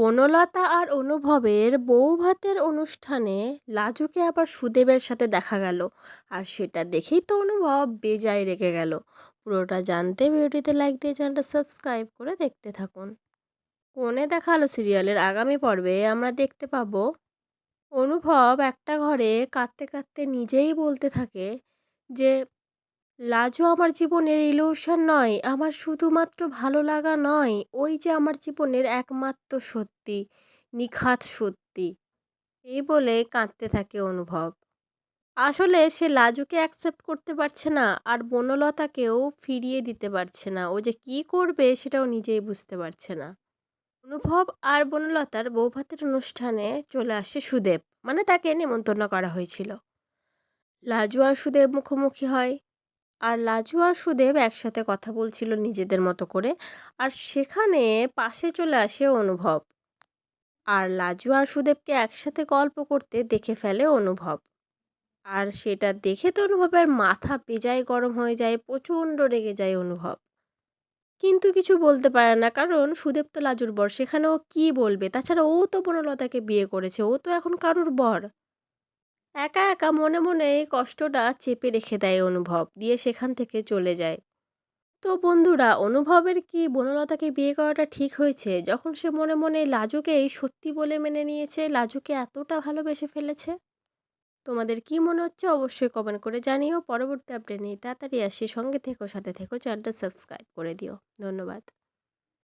বনলতা আর অনুভবের বউভাতের অনুষ্ঠানে লাজুকে আবার সুদেবের সাথে দেখা গেল। আর সেটা দেখেই তো অনুভব বেজায় রেগে গেল। পুরোটা জানতে ভিডিওটিতে লাইক দিয়ে চ্যানেলটা সাবস্ক্রাইব করে দেখতে থাকুন। কোণে দেখা আলো সিরিয়ালের আগামী পর্বে আমরা দেখতে পাবো অনুভব একটা ঘরে কাঁদতে কাঁদতে নিজেই বলতে থাকে যে লাজু আমার জীবনের ইলিউশন নয়, আমার শুধুমাত্র ভালো লাগা নয়, ওই যে আমার জীবনের একমাত্র সত্যি, নিখাত সত্যি। এই বলে কাঁদতে থাকে অনুভব। আসলে সে লাজুকে অ্যাকসেপ্ট করতে পারছে না, আর বনলতাকেও ফিরিয়ে দিতে পারছে না। ও যে কি করবে সেটাও নিজেই বুঝতে পারছে না। অনুভব আর বনলতার বৌভাতের অনুষ্ঠানে চলে আসে সুদেব, মানে তাকে নিমন্ত্রণ করা হয়েছিল। লাজু আর সুদেব মুখোমুখি হয়। আর লাজু আর সুদেব একসাথে কথা বলছিল নিজেদের মতো করে। আর সেখানে পাশে চলে আসে অনুভব। আর লাজু আর সুদেবকে একসাথে গল্প করতে দেখে ফেলে অনুভব। আর সেটা দেখে তো অনুভবের মাথা বেজায় গরম হয়ে যায়, প্রচণ্ড রেগে যায় অনুভব। কিন্তু কিছু বলতে পারে না, কারণ সুদেব তো লাজুর বর, সেখানে ও কী বলবে? তাছাড়া ও তো বনলতাকে বিয়ে করেছে, ও তো এখন কারুর বর। একা একা মনে মনে এই কষ্টটা চেপে রেখে দেয় অনুভব, দিয়ে সেখান থেকে চলে যায়। তো বন্ধুরা, অনুভবের কি বনলতাকে বিয়ে করাটা ঠিক হয়েছে, যখন সে মনে মনে লাজুকেই সত্যি বলে মেনে নিয়েছে, লাজুকে এতটা ভালোবেসে ফেলেছে? তোমাদের কি মনে হচ্ছে অবশ্যই কমেন্ট করে জানিও। পরবর্তী আপডেট নিয়ে তাড়াতাড়ি আসি, সঙ্গে থেকো, সাথে থেকো, চ্যানেলটা সাবস্ক্রাইব করে দিও। ধন্যবাদ।